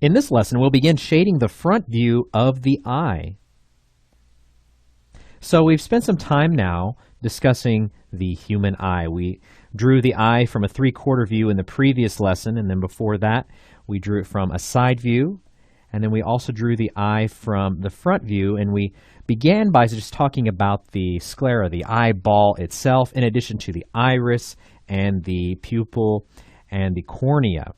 In this lesson, we'll begin shading the front view of the eye. So we've spent some time now discussing the human eye. We drew the eye from a three-quarter view in the previous lesson, and then before that, we drew it from a side view, and then we also drew the eye from the front view, and we began by just talking about the sclera, the eyeball itself, in addition to the iris and the pupil and the cornea.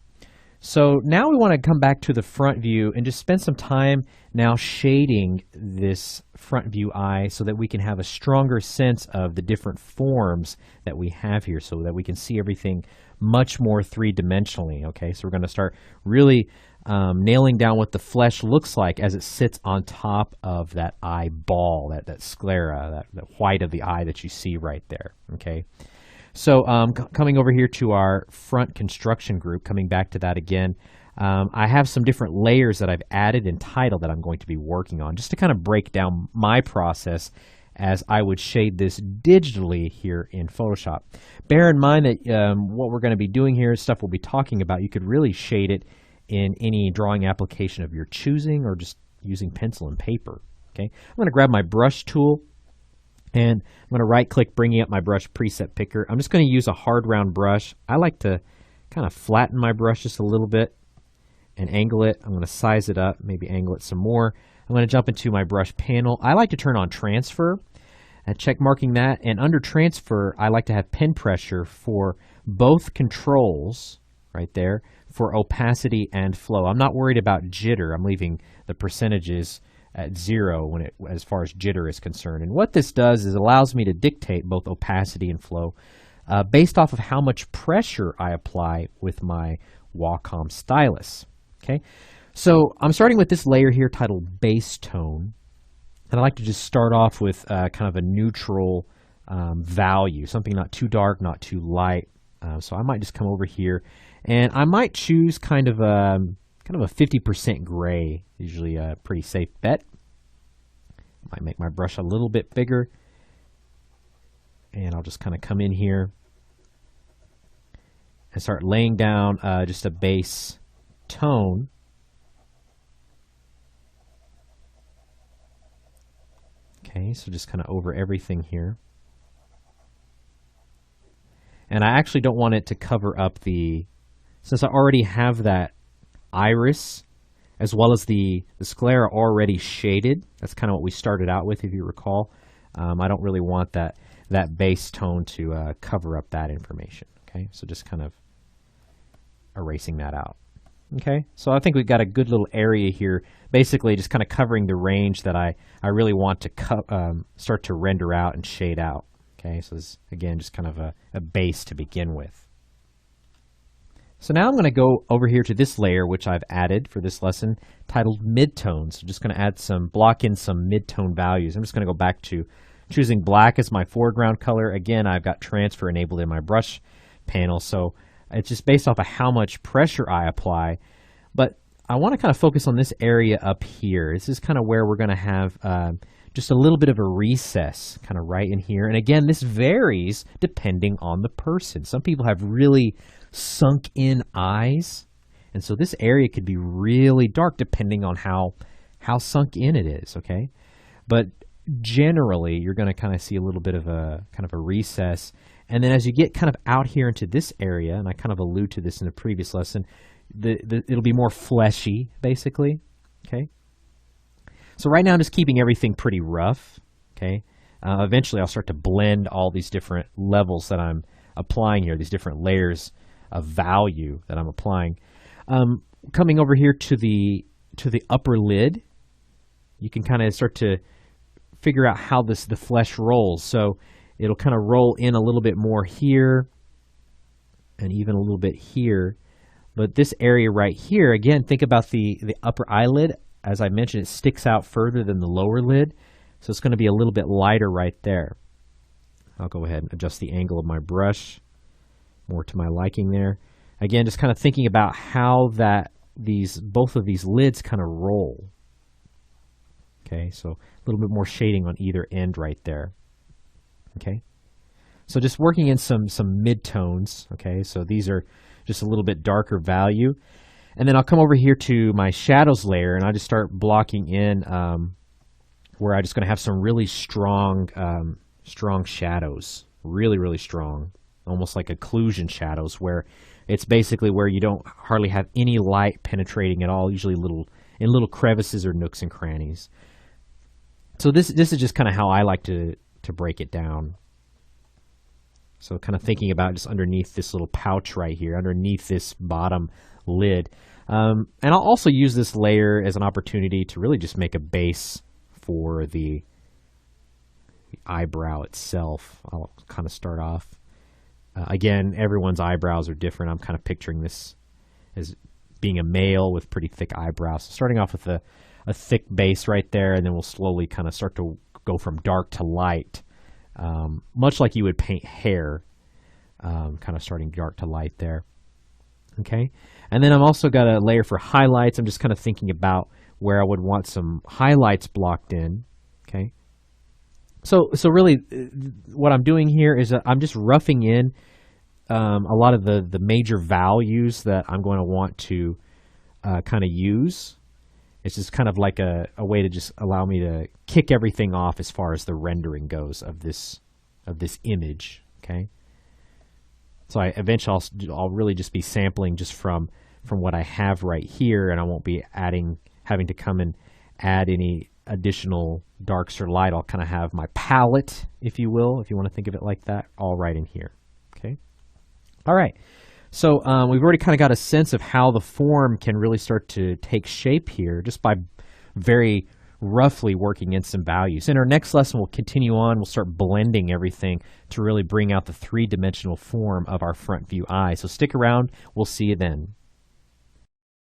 So now we want to come back to the front view and just spend some time now shading this front view eye so that we can have a stronger sense of the different forms that we have here so that we can see everything much more three-dimensionally, okay? So we're going to start really nailing down what the flesh looks like as it sits on top of that eyeball, that sclera, that white of the eye that you see right there, okay? So coming over here to our front construction group, coming back to that again, I have some different layers that I've added in title that I'm going to be working on, just to kind of break down my process as I would shade this digitally here in Photoshop. Bear in mind that what we're going to be doing here is stuff we'll be talking about. You could really shade it in any drawing application of your choosing or just using pencil and paper. Okay, I'm going to grab my brush tool. And I'm going to right-click, bringing up my brush preset picker. I'm just going to use a hard round brush. I like to kind of flatten my brush just a little bit and angle it. I'm going to size it up, maybe angle it some more. I'm going to jump into my brush panel. I like to turn on transfer and check marking that. And under transfer, I like to have pen pressure for both controls right there for opacity and flow. I'm not worried about jitter. I'm leaving the percentages at 0 as far as jitter is concerned. And what this does is it allows me to dictate both opacity and flow based off of how much pressure I apply with my Wacom stylus. Okay, so I'm starting with this layer here titled Base Tone, and I like to just start off with kind of a neutral value, something not too dark, not too light. So I might just come over here, and I might choose kind of a 50% gray, usually a pretty safe bet. Might make my brush a little bit bigger. And I'll just kind of come in here and start laying down just a base tone. Okay, so just kind of over everything here. And I actually don't want it to cover up since I already have that iris as well as the sclera already shaded. That's kind of what we started out with, if you recall. I don't really want that base tone to cover up that information. Okay, so just kind of erasing that out. Okay, so I think we've got a good little area here, basically just kind of covering the range that I really want to start to render out and shade out. Okay, so this, again, just kind of a base to begin with. So now I'm going to go over here to this layer, which I've added for this lesson, titled Midtones. So just going to block in some midtone values. I'm just going to go back to choosing black as my foreground color. Again, I've got transfer enabled in my brush panel, so it's just based off of how much pressure I apply. But I want to kind of focus on this area up here. This is kind of where we're going to have just a little bit of a recess kind of right in here. And again, this varies depending on the person. Some people have really sunk in eyes, and so this area could be really dark depending on how sunk in it is, okay? But generally, you're going to kind of see a little bit of a recess. And then as you get kind of out here into this area, and I kind of allude to this in a previous lesson, it'll be more fleshy, basically, okay? So right now I'm just keeping everything pretty rough, okay? Eventually I'll start to blend all these different levels that I'm applying here, these different layers of value that I'm applying. Coming over here to the upper lid, you can kind of start to figure out how the flesh rolls. So it'll kind of roll in a little bit more here and even a little bit here. But this area right here, again, think about the upper eyelid. As I mentioned, it sticks out further than the lower lid. So it's going to be a little bit lighter right there. I'll go ahead and adjust the angle of my brush more to my liking there. Again, just kind of thinking about how both of these lids kind of roll. Okay, so a little bit more shading on either end right there. Okay, so just working in some midtones. Okay, so these are just a little bit darker value. And then I'll come over here to my shadows layer, and I'll just start blocking in where I'm just going to have some really strong, strong shadows, really, really strong, almost like occlusion shadows, where it's basically where you don't hardly have any light penetrating at all, usually in little crevices or nooks and crannies. So this is just kind of how I like to break it down. So kind of thinking about just underneath this little pouch right here, underneath this bottom lid. And I'll also use this layer as an opportunity to really just make a base for the eyebrow itself. I'll kind of start off. Again, everyone's eyebrows are different. I'm kind of picturing this as being a male with pretty thick eyebrows. So starting off with a thick base right there, and then we'll slowly kind of start to go from dark to light, much like you would paint hair, kind of starting dark to light there. Okay, and then I've also got a layer for highlights. I'm just kind of thinking about where I would want some highlights blocked in. Okay, so really what I'm doing here is I'm just roughing in a lot of the major values that I'm going to want to kind of use. It's just kind of like a way to just allow me to kick everything off as far as the rendering goes of this image. Okay, so eventually I'll really just be sampling just from what I have right here, and I won't be having to come and add any additional darks or light. I'll kind of have my palette, if you will, if you want to think of it like that, all right in here. Okay, all right. So we've already kind of got a sense of how the form can really start to take shape here just by very roughly working in some values. In our next lesson, we'll continue on. We'll start blending everything to really bring out the three-dimensional form of our front view eye. So stick around. We'll see you then.